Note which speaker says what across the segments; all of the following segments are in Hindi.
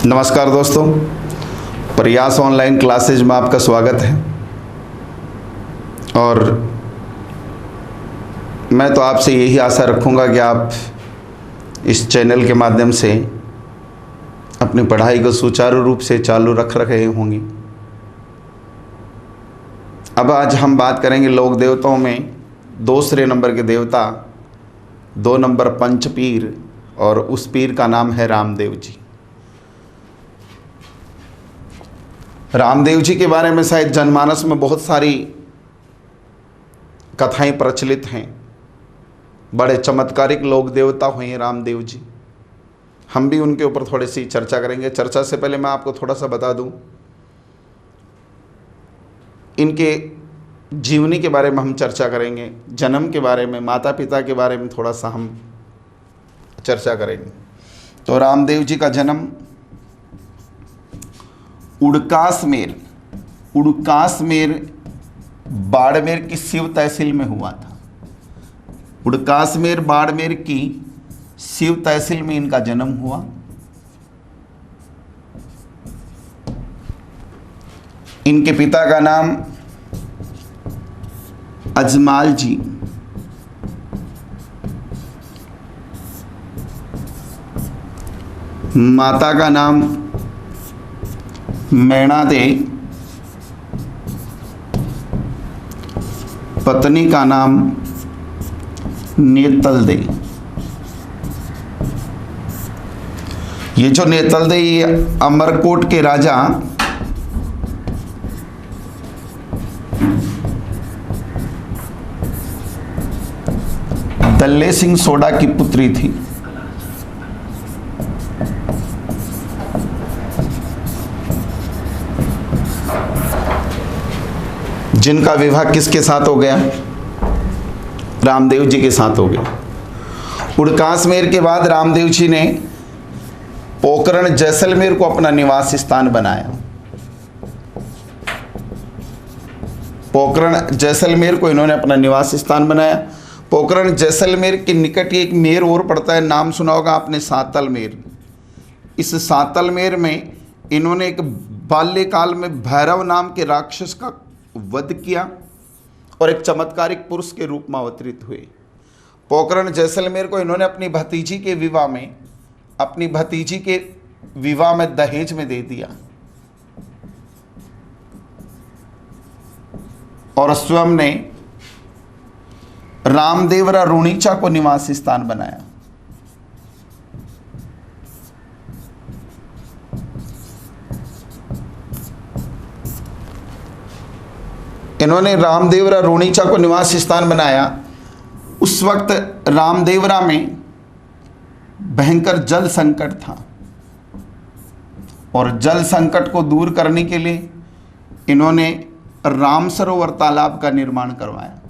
Speaker 1: नमस्कार दोस्तों, प्रयास ऑनलाइन क्लासेज में आपका स्वागत है। और मैं तो आपसे यही आशा रखूँगा कि आप इस चैनल के माध्यम से अपनी पढ़ाई को सुचारू रूप से चालू रख रहे होंगे। अब आज हम बात करेंगे लोक देवताओं में दूसरे नंबर के देवता 2 नंबर पंच पीर, और उस पीर का नाम है रामदेव जी। रामदेव जी के बारे में शायद जनमानस में बहुत सारी कथाएं प्रचलित हैं। बड़े चमत्कारिक लोक देवता हुए हैं रामदेव जी। हम भी उनके ऊपर थोड़ी सी चर्चा करेंगे। चर्चा से पहले मैं आपको थोड़ा सा बता दूं, इनके जीवनी के बारे में हम चर्चा करेंगे, जन्म के बारे में, माता पिता के बारे में थोड़ा सा हम चर्चा करेंगे। तो रामदेव जी का जन्म उड़कासमेर बाड़मेर की शिव तहसील में हुआ था। उड़कासमेर बाड़मेर की शिव तहसील में इनका जन्म हुआ। इनके पिता का नाम अजमाल जी, माता का नाम मैणा दे, पत्नी का नाम नेतल दे। ये जो नेतल दे, ये अमरकोट के राजा दल्ले सिंह सोडा की पुत्री थी। जिनका विवाह किसके साथ हो गया? रामदेव जी के साथ हो गया। उड़कासमेर के बाद रामदेव जी ने पोखरण जैसलमेर को अपना निवास स्थान बनाया। पोखरण जैसलमेर को इन्होंने अपना निवास स्थान बनाया। पोखरण जैसलमेर के निकट एक मेर और पड़ता है, नाम सुना होगा आपने, सातलमेर। इस सातलमेर में इन्होंने एक बाल्यकाल में भैरव नाम के राक्षस का वध किया और एक चमत्कारिक पुरुष के रूप में अवतरित हुए। पोखरण जैसलमेर को इन्होंने अपनी भतीजी के विवाह में दहेज में दे दिया और स्वयं ने रामदेवरा रुणीचा को निवास स्थान बनाया। इन्होंने रामदेवरा रुणीचा को निवास स्थान बनाया। उस वक्त रामदेवरा में भयंकर जल संकट था और जल संकट को दूर करने के लिए इन्होंने राम सरोवर तालाब का निर्माण करवाया।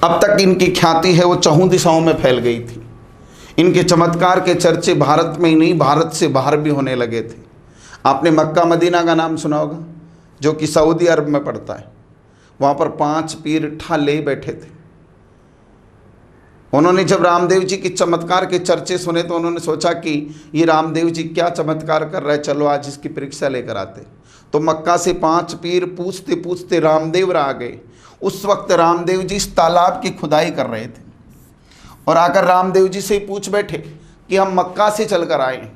Speaker 1: अब तक इनकी ख्याति है वो चहुं दिशाओं में फैल गई थी। इनके चमत्कार के चर्चे भारत में ही नहीं, भारत से बाहर भी होने लगे थे। आपने मक्का मदीना का नाम सुना होगा, जो कि सऊदी अरब में पड़ता है। वहाँ पर 5 पीर ठाले बैठे थे। उन्होंने जब रामदेव जी के चमत्कार के चर्चे सुने तो उन्होंने सोचा कि ये रामदेव जी क्या चमत्कार कर रहे हैं, चलो आज इसकी परीक्षा लेकर आते। तो मक्का से 5 पीर पूछते पूछते रामदेव आ गए। उस वक्त रामदेव जी इस तालाब की खुदाई कर रहे थे और आकर रामदेव जी से पूछ बैठे कि हम मक्का से चलकर आए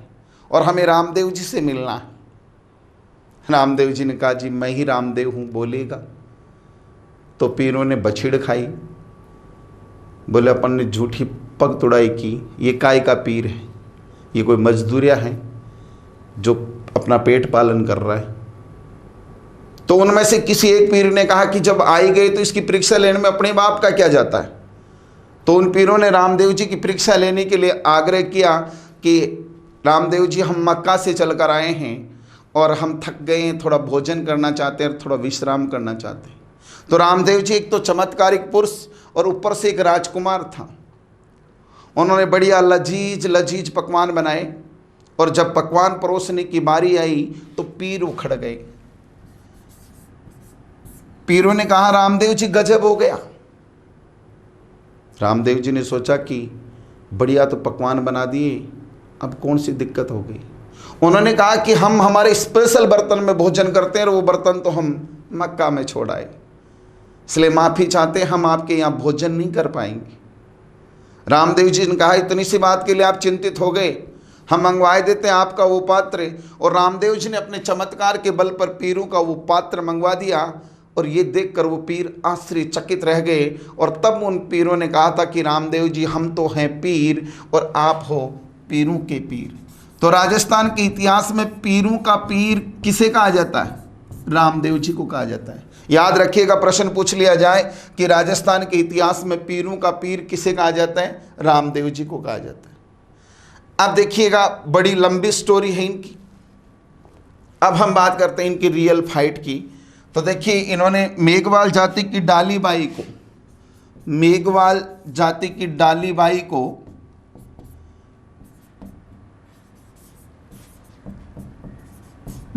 Speaker 1: और हमें रामदेव जी से मिलना है। रामदेव जी ने कहा, जी मैं ही रामदेव हूँ, बोलेगा। तो पीरों ने बछिड़ खाई, बोले अपन ने झूठी पग तुड़ाई की, ये काय का पीर है, ये कोई मजदूरिया है जो अपना पेट पालन कर रहा है। तो उनमें से किसी एक पीर ने कहा कि जब आई गए तो इसकी परीक्षा लेने में अपने बाप का क्या जाता है। तो उन पीरों ने रामदेव जी की परीक्षा लेने के लिए आग्रह किया कि रामदेव जी, हम मक्का से चलकर आए हैं और हम थक गए हैं, थोड़ा भोजन करना चाहते हैं, थोड़ा विश्राम करना चाहते हैं। तो रामदेव जी एक तो चमत्कारिक पुरुष और ऊपर से एक राजकुमार था। उन्होंने बढ़िया लजीज पकवान बनाए और जब पकवान परोसने की बारी आई तो पीर उखड़ गए। पीरों ने कहा, रामदेव जी गजब हो गया, रामदेव जी ने सोचा कि बढ़िया तो पकवान बना दिए, अब कौन सी दिक्कत हो गई। उन्होंने कहा कि हम हमारे स्पेशल बर्तन में भोजन करते हैं और वो बर्तन तो हम मक्का में छोड़ आए, इसलिए माफ़ी चाहते हैं, हम आपके यहाँ भोजन नहीं कर पाएंगे। रामदेव जी ने कहा इतनी सी बात के लिए आप चिंतित हो गए, हम मंगवाए देते हैं आपका वो पात्र। और रामदेव जी ने अपने चमत्कार के बल पर पीरों का वो पात्र मंगवा दिया और ये देखकर वो पीर आश्चर्यचकित रह गए। और तब उन पीरों ने कहा था कि रामदेव जी हम तो हैं पीर और आप हो पीरों के पीर। तो राजस्थान के इतिहास में पीरों का पीर किसे कहा जाता है? रामदेव जी को कहा जाता है। याद रखिएगा, प्रश्न पूछ लिया जाए कि राजस्थान के इतिहास में पीरों का पीर किसे कहा जाता है? रामदेव जी को कहा जाता है। अब देखिएगा, बड़ी लंबी स्टोरी है इनकी। अब हम बात करते हैं इनकी रियल फाइट की। तो देखिए, इन्होंने मेघवाल जाति की डालीबाई को, मेघवाल जाति की डालीबाई को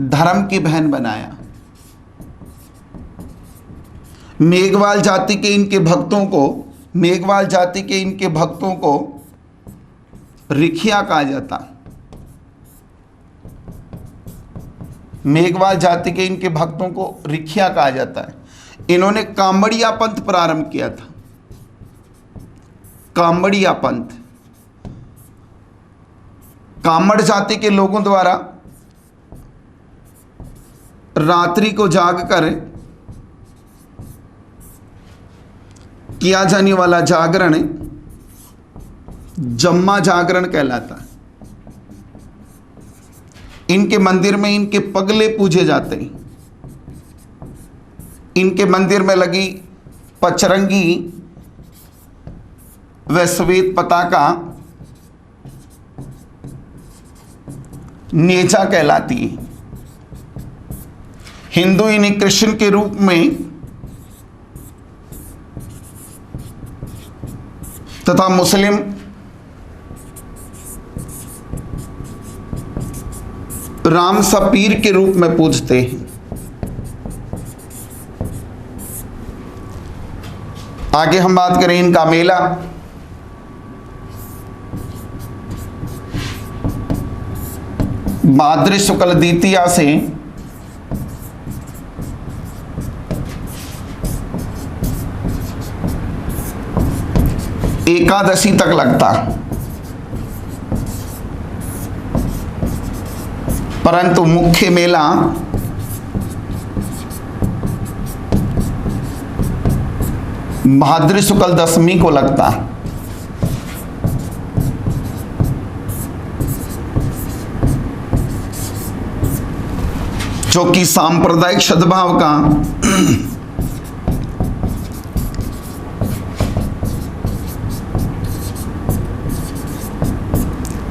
Speaker 1: धर्म की बहन बनाया। मेघवाल जाति के इनके भक्तों को, मेघवाल जाति के इनके भक्तों को रिखिया कहा जाता। मेघवाल जाति के इनके भक्तों को रिखिया कहा जाता है। इन्होंने कांबड़िया पंथ प्रारंभ किया था। कांबड़िया पंथ कांबड़ जाति के लोगों द्वारा रात्रि को जागकर किया जाने वाला जागरण जम्मा जागरण कहलाता है। इनके मंदिर में इनके पगले पूजे जाते हैं। इनके मंदिर में लगी पचरंगी व श्वेत पताका नेजा कहलाती है। हिंदू इन्हें कृष्ण के रूप में तथा मुस्लिम राम सपीर के रूप में पूजते हैं। आगे हम बात करें इनका मेला। भाद्र शुक्ल द्वितीया से एकादशी तक लगता, परंतु मुख्य मेला भाद्र शुक्ल दशमी को लगता। जो कि सांप्रदायिक सद्भाव का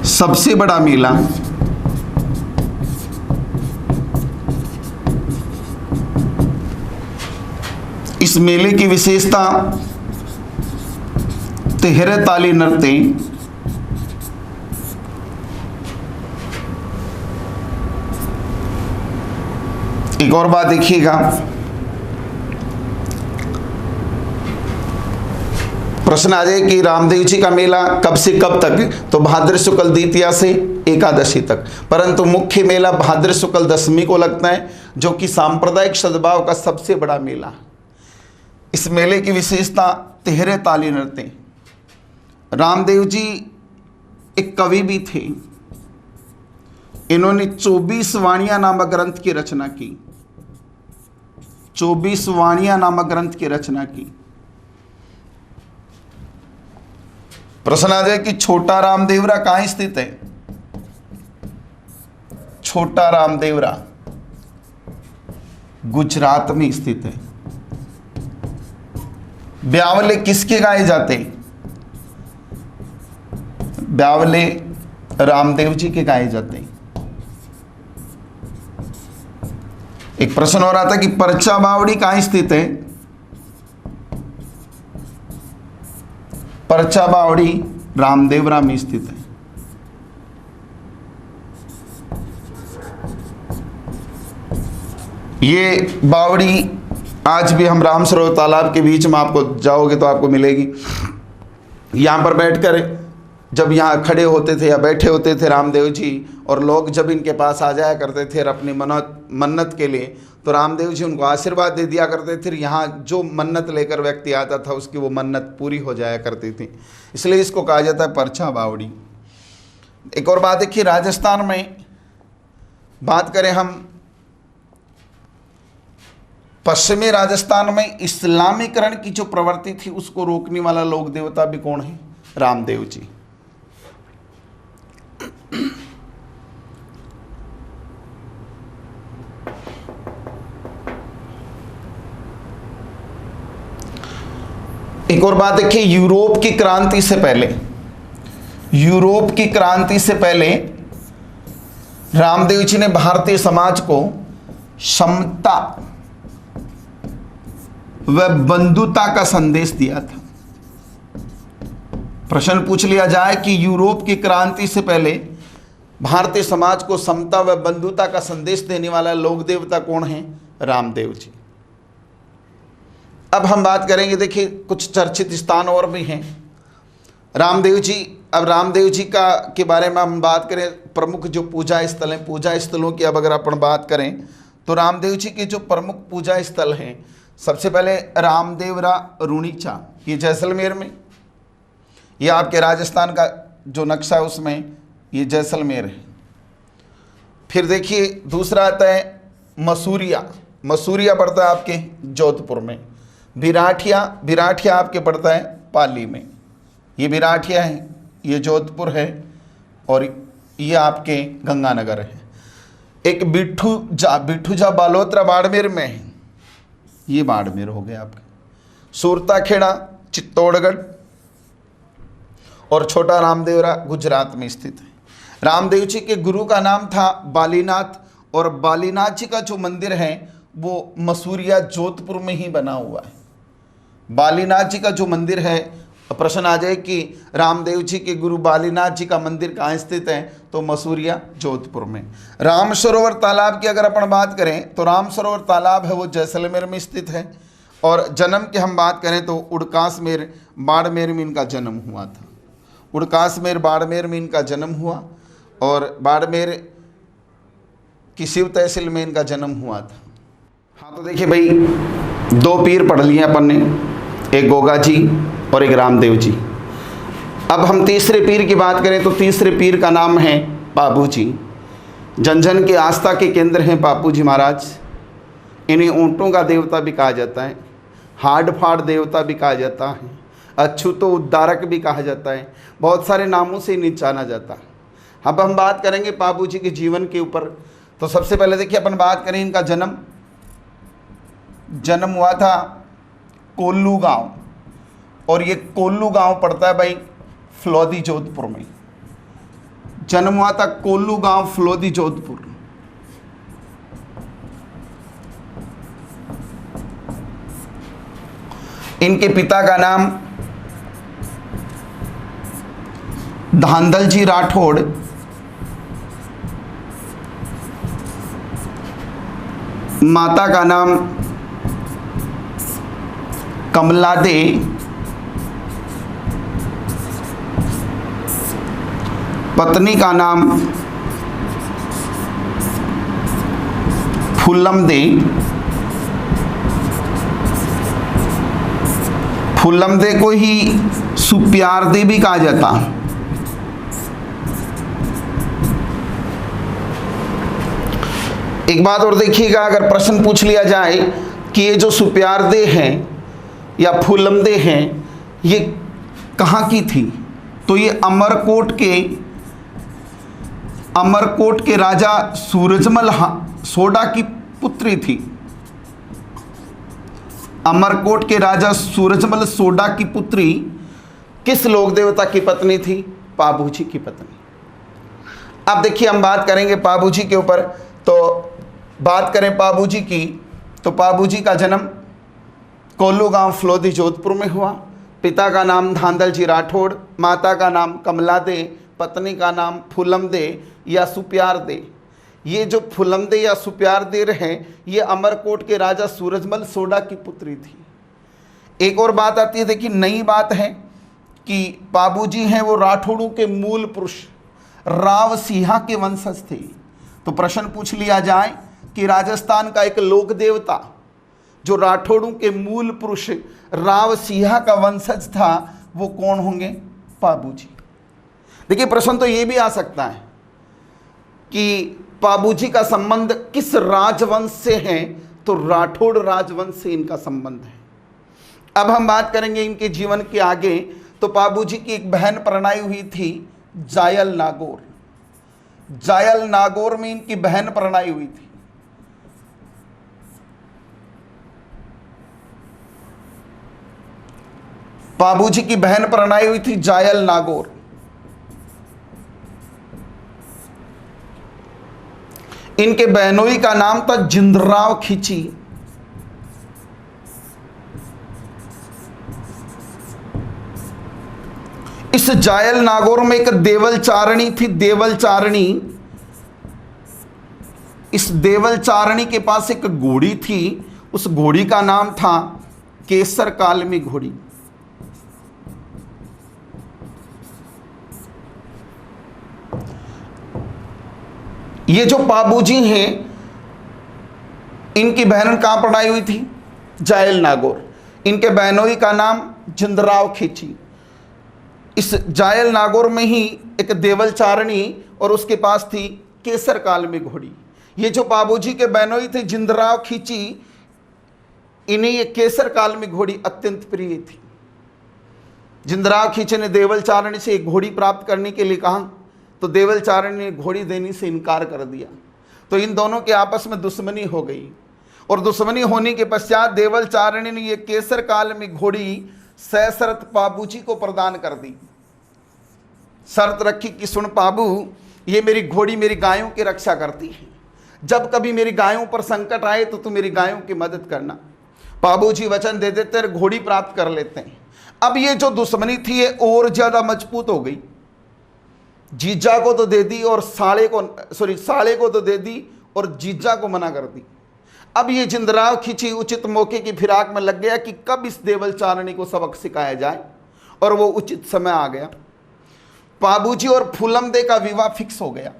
Speaker 1: सबसे बड़ा मेला। इस मेले की विशेषता तिहरे ताली नृत्य। एक और बात देखिएगा, प्रश्न आ जाए कि रामदेव जी का मेला कब से कब तक, तो भाद्र शुक्ल द्वितीया से एकादशी तक, परंतु मुख्य मेला भाद्र शुक्ल दशमी को लगता है, जो कि सांप्रदायिक सद्भाव का सबसे बड़ा मेला। इस मेले की विशेषता तिहरे ताली नृत्य। रामदेव जी एक कवि भी थे। इन्होंने 24 वाणियां नामक ग्रंथ की रचना की। 24 वाणियां नामक ग्रंथ की रचना की। प्रश्न आ जाए कि छोटा रामदेवरा कहाँ स्थित है? छोटा रामदेवरा गुजरात में स्थित है। ब्यावले किसके गाए जाते? ब्यावले रामदेव जी के गाए जाते हैं। एक प्रश्न हो रहा था कि परचा बावड़ी कहाँ स्थित है? परचा बावड़ी रामदेवरा में स्थित है। ये बावड़ी आज भी हम राम सरोवर तालाब के बीच में आपको जाओगे तो आपको मिलेगी। यहाँ पर बैठकर जब यहाँ खड़े होते थे या बैठे होते थे रामदेव जी, और लोग जब इनके पास आ जाया करते थे अपनी मन्नत के लिए, तो रामदेव जी उनको आशीर्वाद दे दिया करते थे। यहाँ जो मन्नत लेकर व्यक्ति आता था उसकी वो मन्नत पूरी हो जाया करती थी, इसलिए इसको कहा जाता है परछा बावड़ी। एक और बात देखिए, राजस्थान में बात करें हम, पश्चिमी राजस्थान में इस्लामीकरण की जो प्रवृत्ति थी उसको रोकने वाला लोक देवता भी कौन है? रामदेव जी। एक और बात देखिए, यूरोप की क्रांति से पहले रामदेव जी ने भारतीय समाज को समता व बंधुता का संदेश दिया था। प्रश्न पूछ लिया जाए कि यूरोप की क्रांति से पहले भारतीय समाज को समता व बंधुता का संदेश देने वाला लोक देवता कौन है? रामदेव जी। अब हम बात करेंगे, देखिए कुछ चर्चित स्थान और भी हैं रामदेव जी। अब रामदेव जी का के बारे में हम बात करें, प्रमुख जो पूजा स्थल हैं, पूजा स्थलों की अब अगर अपन बात करें तो रामदेव जी के जो प्रमुख पूजा स्थल हैं, सबसे पहले रामदेवरा रुणीचा, ये जैसलमेर में, ये आपके राजस्थान का जो नक्शा है उसमें ये जैसलमेर है। फिर देखिए दूसरा आता है मसूरिया पड़ता है आपके जोधपुर में। बिराठिया आपके पड़ता है पाली में। ये बिराठिया है, ये जोधपुर है, और ये आपके गंगानगर है। एक बिठूजा बालोतरा बाड़मेर में है, ये बाड़मेर हो गया आपके। सूरताखेड़ा चित्तौड़गढ़, और छोटा रामदेवरा गुजरात में स्थित है। रामदेव जी के गुरु का नाम था बालीनाथ, और बालीनाथ जी का जो मंदिर है वो मसूरिया जोधपुर में ही बना हुआ है। बालीनाथ जी का जो मंदिर है, प्रश्न आ जाए कि रामदेव जी के गुरु बालीनाथ जी का मंदिर कहाँ स्थित है, तो मसूरिया जोधपुर में। राम सरोवर तालाब की अगर अपन बात करें तो राम सरोवर तालाब है वो जैसलमेर में स्थित है। और जन्म की हम बात करें तो उड़कासमेर बाड़मेर में इनका जन्म हुआ था। उड़कासमेर बाड़मेर में इनका जन्म हुआ, और बाड़मेर की शिव तहसील में इनका जन्म हुआ था। हाँ, तो देखिए भाई, दो पीर पढ़ लिए अपन ने, एक गोगा जी और एक रामदेव जी। अब हम तीसरे पीर की बात करें तो तीसरे पीर का नाम है बाबू जी। जन जन के आस्था के केंद्र हैं बापू जी महाराज। इन्हें ऊँटों का देवता भी कहा जाता है, हाड़ फाड़ देवता भी कहा जाता है, अछूतो उद्धारक भी कहा जाता है, बहुत सारे नामों से इन्हें जाना जाता है। अब हम बात करेंगे बाबू जी के जीवन के ऊपर। तो सबसे पहले देखिए अपन बात करें इनका जन्म हुआ था कोल्लू गांव, और ये कोल्लू गांव पड़ता है भाई फलोदी जोधपुर में। जन्म हुआ था कोल्लू गांव फलोदी जोधपुर। इनके पिता का नाम धांधल जी राठौड़, माता का नाम कमला दे, पत्नी का नाम फुल्लम दे। फुल्लम दे को ही सुप्यार दे भी कहा जाता। एक बात और देखिएगा, अगर प्रश्न पूछ लिया जाए कि ये जो सुप्यारदे हैं या फुलमदे हैं ये कहाँ की थी, तो ये अमरकोट के राजा सूरजमल सोडा की पुत्री थी। अमरकोट के राजा सूरजमल सोडा की पुत्री किस लोक देवता की पत्नी थी? पाबू जी की पत्नी। अब देखिए हम बात करेंगे पाबू जी के ऊपर। तो बात करें पाबू जी की, तो पाबू जी का जन्म कोल्लू गांव फलोदी जोधपुर में हुआ। पिता का नाम धांधल जी राठौड़, माता का नाम कमला दे, पत्नी का नाम फुलम दे या सुप्यार दे। ये जो फुलम दे या सुप्यार दे हैं ये अमरकोट के राजा सूरजमल सोडा की पुत्री थी। एक और बात आती है, देखिए नई बात है कि बाबूजी हैं वो राठौड़ों के मूल पुरुष राव सिंहा के वंशज थे। तो प्रश्न पूछ लिया जाए कि राजस्थान का एक लोक देवता जो राठौड़ों के मूल पुरुष राव सिंहा का वंशज था वो कौन होंगे? बाबूजी। देखिए प्रश्न तो ये भी आ सकता है कि बाबूजी का संबंध किस राजवंश से है? तो राठौड़ राजवंश से इनका संबंध है। अब हम बात करेंगे इनके जीवन के आगे। तो बाबूजी की एक बहन परणाई हुई थी जायल नागौर। जायल नागौर में इनकी बहन परणाई हुई थी। बाबूजी की बहन परणाई हुई थी जायल नागौर। इनके बहनोई का नाम था जिंदराव खींची। इस जायल नागौर में एक देवल चारणी थी, देवल चारणी। इस देवल चारणी के पास एक घोड़ी थी, उस घोड़ी का नाम था केसर कालमी घोड़ी। ये जो बाबूजी हैं इनकी बहन कहां पढ़ाई हुई थी? जायल नागौर। इनके बहनोई का नाम जिंदराव खींची। इस जायल नागौर में ही एक देवल चारणी और उसके पास थी केसर काल में घोड़ी। ये जो बाबूजी के बहनोई थे जिंदराव खींची, इन्हें ये केसर काल में घोड़ी अत्यंत प्रिय थी। जिंदराव खींची ने देवल चारणी से एक घोड़ी प्राप्त करने के लिए कहा तो देवल चारणी ने घोड़ी देने से इनकार कर दिया। तो इन दोनों के आपस में दुश्मनी हो गई और दुश्मनी होने के पश्चात देवल चारणी ने ये केसर काल में घोड़ी सशर्त बाबूजी को प्रदान कर दी। शर्त रखी कि सुन बाबू, ये मेरी घोड़ी मेरी गायों की रक्षा करती है, जब कभी मेरी गायों पर संकट आए तो तू मेरी गायों की मदद करना। बाबूजी वचन दे देते और घोड़ी प्राप्त कर लेते हैं। अब ये जो दुश्मनी थी ये और ज्यादा मजबूत हो गई। जीजा को तो दे दी और साले को तो दे दी और जीजा को मना कर दी। अब ये जिंदराव खींची उचित मौके की फिराक में लग गया कि कब इस देवल चारणी को सबक सिखाया जाए, और वो उचित समय आ गया। बाबूजी और फूलमदे का विवाह फिक्स हो गया।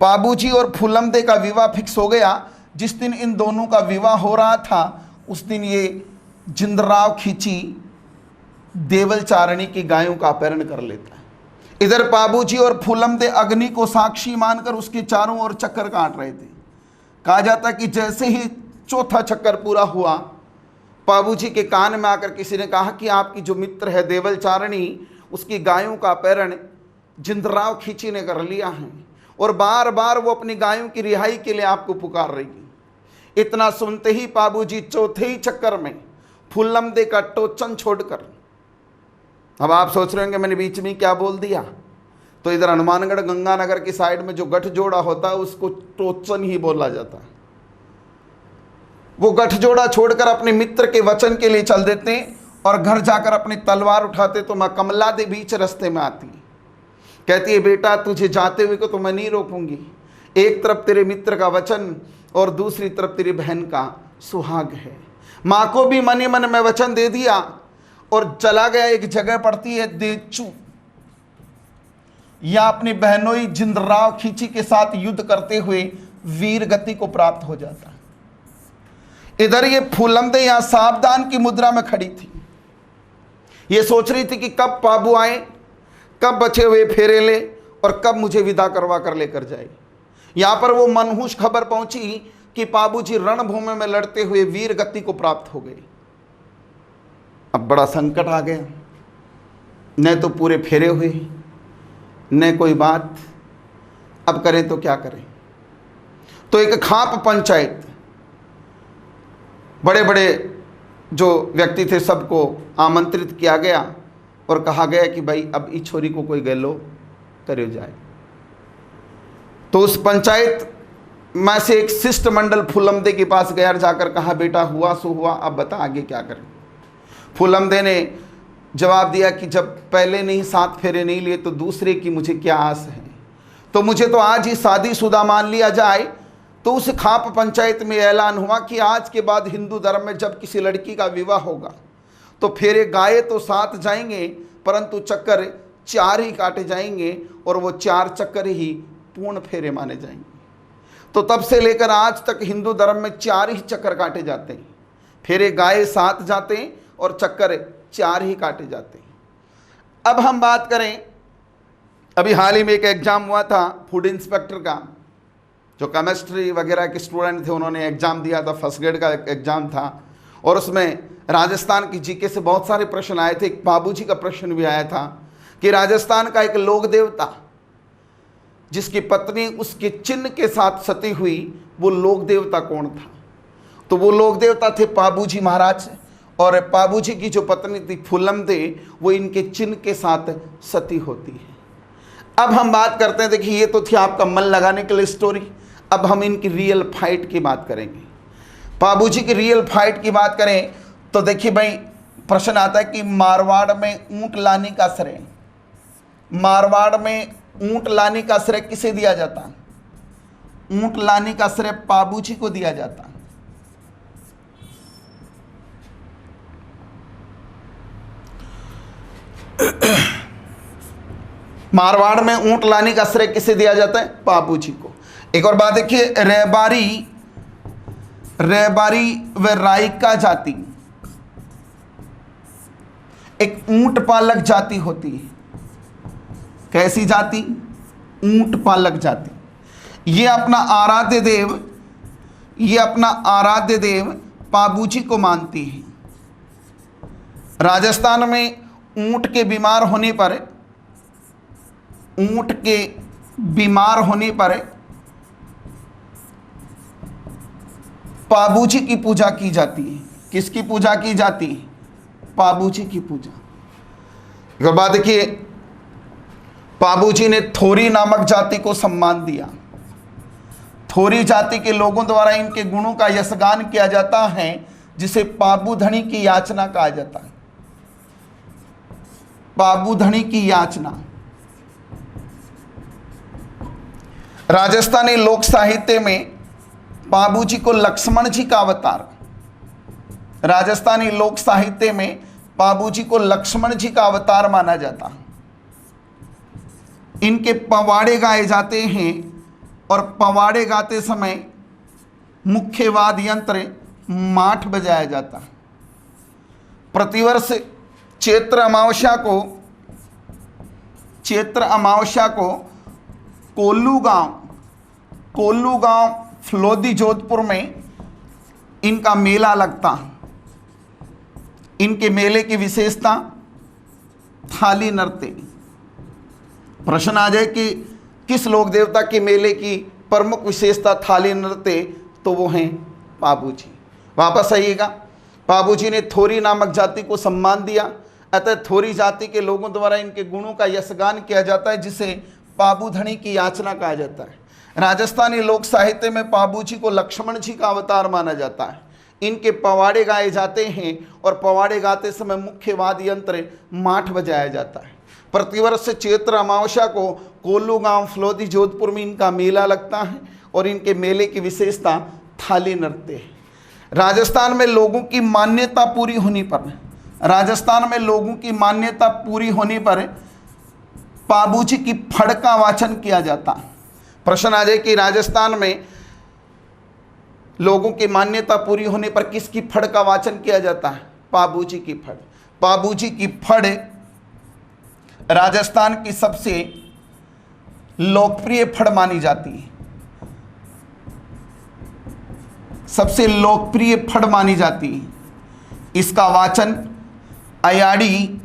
Speaker 1: बाबूजी और फूलमदे का विवाह फिक्स हो गया। जिस दिन इन दोनों का विवाह हो रहा था उस दिन ये जिंदराव खींची देवल चारणी की गायों का अपहरण कर लेता है। इधर बाबूजी और फूलमदे अग्नि को साक्षी मानकर उसके चारों ओर चक्कर काट रहे थे। कहा जाता कि जैसे ही चौथा चक्कर पूरा हुआ, बाबूजी के कान में आकर किसी ने कहा कि आपकी जो मित्र है देवल चारणी, उसकी गायों का अपहरण जिंदराव खींची ने कर लिया है और बार बार वो अपनी गायों की रिहाई के लिए आपको पुकार रही है। इतना सुनते ही बाबूजी चौथे ही चक्कर में फूलमदे का टोचन छोड़कर, अब आप सोच रहे होंगे मैंने बीच में क्या बोल दिया, तो इधर हनुमानगढ़ गंगानगर की साइड में जो गठजोड़ा होता है उसको टोचन ही बोला जाता है। वो गठजोड़ा छोड़कर अपने मित्र के वचन के लिए चल देते और घर जाकर अपनी तलवार उठाते तो माँ कमला दे बीच रास्ते में आती, कहती है बेटा तुझे जाते हुए को तो मैं नहीं रोकूंगी। एक तरफ तेरे मित्र का वचन और दूसरी तरफ तेरी बहन का सुहाग है। माँ को भी मन ही मन में वचन दे दिया और चला गया। एक जगह पड़ती है देचू, या अपनी बहनोई जिंदराव खींची के साथ युद्ध करते हुए वीर गति को प्राप्त हो जाता है। इधर ये फूलमदे यहां सावधान की मुद्रा में खड़ी थी। ये सोच रही थी कि कब बाबू आए, कब बचे हुए फेरे ले और कब मुझे विदा करवा कर लेकर जाए। यहां पर वो मनहूस खबर पहुंची कि बाबूजी रणभूमि में लड़ते हुए वीर गति को प्राप्त हो गए। अब बड़ा संकट आ गया, न तो पूरे फेरे हुए न कोई बात, अब करें तो क्या करें। तो एक खाप पंचायत, बड़े बड़े जो व्यक्ति थे सबको आमंत्रित किया गया और कहा गया कि भाई अब इस छोरी को कोई गैलो करे जाए। तो उस पंचायत में से एक शिष्टमंडल फूलमदे के पास गया, जाकर कहा बेटा हुआ सो हुआ, अब बता आगे क्या करें। फूलमदे ने जवाब दिया कि जब पहले नहीं 7 फेरे नहीं लिए तो दूसरे की मुझे क्या आस है, तो मुझे तो आज ही शादीशुदा मान लिया जाए। तो उस खाप पंचायत में ऐलान हुआ कि आज के बाद हिंदू धर्म में जब किसी लड़की का विवाह होगा तो फेरे गाए तो 7 जाएंगे, परंतु चक्कर 4 ही काटे जाएंगे और वो 4 चक्कर ही पूर्ण फेरे माने जाएंगे। तो तब से लेकर आज तक हिंदू धर्म में 4 ही चक्कर काटे जाते हैं। फेरे गाए 7 जाते हैं और चक्कर 4 ही काटे जाते हैं। अब हम बात करें, अभी हाल ही में एक एग्जाम हुआ था फूड इंस्पेक्टर का, जो केमिस्ट्री वगैरह के स्टूडेंट थे उन्होंने एग्जाम दिया था, फर्स्ट ग्रेड का एग्जाम था, और उसमें राजस्थान की जीके से बहुत सारे प्रश्न आए थे। एक बाबूजी का प्रश्न भी आया था कि राजस्थान का एक लोक देवता जिसकी पत्नी उसके चिन्ह के साथ सती हुई, वो लोक देवता कौन था? तो वो लोक देवता थे पाबूजी महाराज, और पाबूजी की जो पत्नी थी फूलम दे, वो इनके चिन्ह के साथ सती होती है। अब हम बात करते हैं, देखिए ये तो थी आपका मन लगाने के लिए स्टोरी। अब हम इनकी रियल फाइट की बात करेंगे। पाबूजी की रियल फाइट की बात करें तो देखिए भाई, प्रश्न आता है कि मारवाड़ में ऊंट लाने का श्रेय, मारवाड़ में ऊंट लाने का श्रेय किसे दिया जाता? ऊंट लाने का श्रेय पाबूजी को दिया जाता। मारवाड़ में ऊंट लाने का श्रेय किसे दिया जाता है? पाबूजी को। एक और बात देखिए, रैबारी व रायका जाति एक ऊंट पालक जाति होती है। कैसी जाति? ऊंट पालक जाति। ये अपना आराध्य देव पाबूजी को मानती है। राजस्थान में ऊंट के बीमार होने पर पाबूजी की पूजा की जाती है। किसकी पूजा की जाती है? पाबूजी की पूजा। एक बात देखिए, पाबूजी ने थोरी नामक जाति को सम्मान दिया। थोरी जाति के लोगों द्वारा इनके गुणों का यशगान किया जाता है, जिसे पाबूधनी की याचना कहा जाता है। पाबूधनी की याचना। राजस्थानी लोक साहित्य में पाबूजी को लक्ष्मण जी का अवतार, राजस्थानी लोक साहित्य में पाबूजी को लक्ष्मण जी का अवतार माना जाता। इनके पवाड़े गाए जाते हैं और पवाड़े गाते समय मुख्य वाद्य यंत्र माठ बजाया जाता। प्रतिवर्ष चैत्र अमावस्या को कोल्लू गांव फलोदी जोधपुर में इनका मेला लगता। इनके मेले की विशेषता थाली नृत्य। प्रश्न आ जाए कि किस लोक देवता के मेले की प्रमुख विशेषता थाली नृत्य, तो वो हैं पाबूजी। वापस आइएगा, पाबूजी ने थोरी नामक जाति को सम्मान दिया, अतः थोरी जाति के लोगों द्वारा इनके गुणों का यशगान किया जाता है, जिसे पाबूधनी की याचना कहा जाता है। राजस्थानी लोक साहित्य में पाबूजी को लक्ष्मण जी का अवतार माना जाता है। इनके पवाड़े गाए जाते हैं और पवाड़े गाते समय मुख्य वाद्य यंत्र माठ बजाया जाता है। प्रतिवर्ष चैत्र अमावस्या को कोल्लू गांव फलोदी जोधपुर में इनका मेला लगता है और इनके मेले की विशेषता थाली नृत्य है। राजस्थान में लोगों की मान्यता पूरी होने पर पाबूजी की फड़ का वाचन किया जाता। प्रश्न आ जाए कि राजस्थान में लोगों की मान्यता पूरी होने पर किसकी फड़ का वाचन किया जाता है? पाबूजी की फड़। पाबूजी की फड़ राजस्थान की सबसे लोकप्रिय फड़ मानी जाती है। सबसे लोकप्रिय फड़ मानी जाती है। इसका वाचन अयाड़ी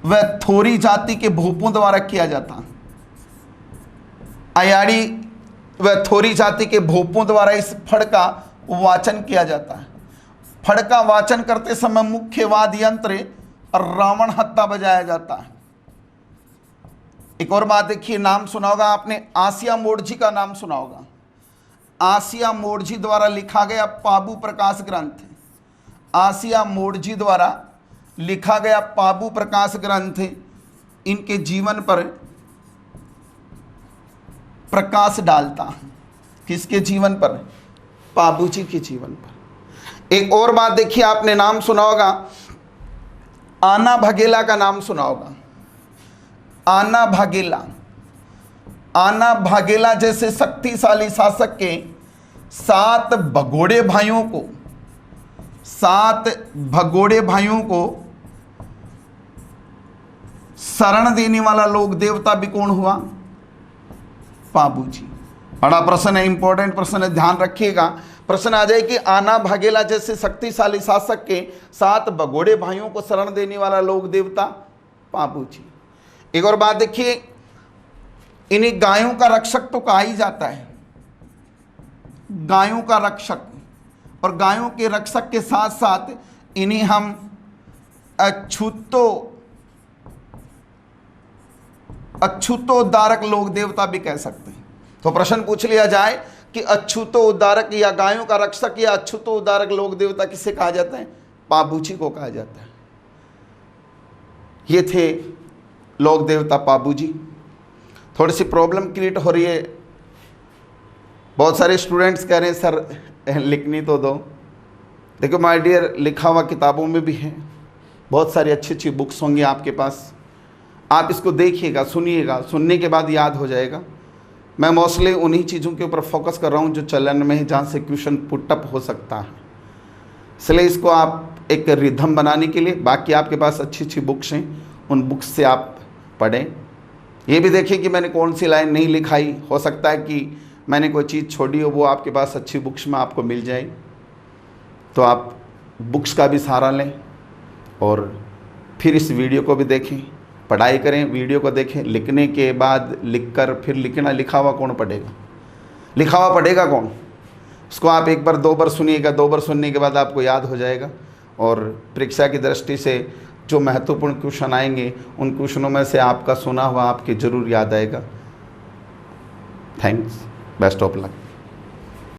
Speaker 1: व थोरी जाति के भोपों द्वारा किया जाता। अयाड़ी व थोरी जाति के भोपों द्वारा इस फड़ का वाचन किया जाता है। फड़ का वाचन करते समय मुख्य वाद्य यंत्र रावण हत्ता बजाया जाता है। एक और बात देखिए, नाम सुना होगा आपने, आसिया मोड़जी का नाम सुना होगा। आसिया मोड़जी द्वारा लिखा गया पाबू प्रकाश ग्रंथ, आसिया मोड़जी द्वारा लिखा गया पाबू प्रकाश ग्रंथ इनके जीवन पर प्रकाश डालता। किसके जीवन पर? पाबूजी के जीवन पर। एक और बात देखिए, आपने नाम सुना होगा, आना भगेला का नाम सुना होगा। आना भगेला, आना भगेला जैसे शक्तिशाली शासक के 7 भगोड़े भाइयों को, 7 भगोड़े भाइयों को शरण देने वाला लोक देवता भी कौन हुआ? पाबू जी। बड़ा प्रश्न है, इंपॉर्टेंट प्रश्न है, ध्यान रखिएगा। प्रश्न आ जाए कि आना भगेला जैसे शक्तिशाली शासक के 7 भगोड़े भाइयों को शरण देने वाला लोक देवता पाबू जी। एक और बात देखिए, इन्हीं गायों का रक्षक तो कहा ही जाता है, गायों का रक्षक, और गायों के रक्षक के साथ साथ इन्हीं हम अछूतोद्धारक लोक देवता भी कह सकते हैं। तो प्रश्न पूछ लिया जाए कि अछूतोद्धारक या गायों का रक्षक या अछूतोद्धारक लोक देवता किसे कहा जाता है? पाबू जी को कहा जाता है। ये थे लोक देवता पाबू जी। थोड़ी सी प्रॉब्लम क्रिएट हो रही है, बहुत सारे स्टूडेंट्स कह रहे हैं सर लिखनी तो दो। देखो माय डियर, लिखा हुआ किताबों में भी है, बहुत सारी अच्छी अच्छी बुक्स होंगी आपके पास, आप इसको देखिएगा, सुनिएगा, सुनने के बाद याद हो जाएगा। मैं मोस्टली उन्हीं चीज़ों के ऊपर फोकस कर रहा हूँ जो चलन में है, जहाँ से क्वेश्चन पुटअप हो सकता है, इसलिए इसको आप एक रिदम बनाने के लिए, बाकी आपके पास अच्छी अच्छी बुक्स हैं, उन बुक्स से आप पढ़ें। ये भी देखिए कि मैंने कौन सी लाइन नहीं लिखाई, हो सकता है कि मैंने कोई चीज़ छोड़ी हो, वो आपके पास अच्छी बुक्स में आपको मिल जाए, तो आप बुक्स का भी सहारा लें और फिर इस वीडियो को भी देखें, पढ़ाई करें, वीडियो को देखें। लिखने के बाद लिखकर फिर लिखा हुआ कौन पढ़ेगा? लिखा हुआ पढ़ेगा कौन? उसको आप एक बार 2 बार सुनिएगा, 2 बार सुनने के बाद आपको याद हो जाएगा, और परीक्षा की दृष्टि से जो महत्वपूर्ण क्वेश्चन आएंगे उन क्वेश्चनों में से आपका सुना हुआ आपके ज़रूर याद आएगा। Thanks, best of luck.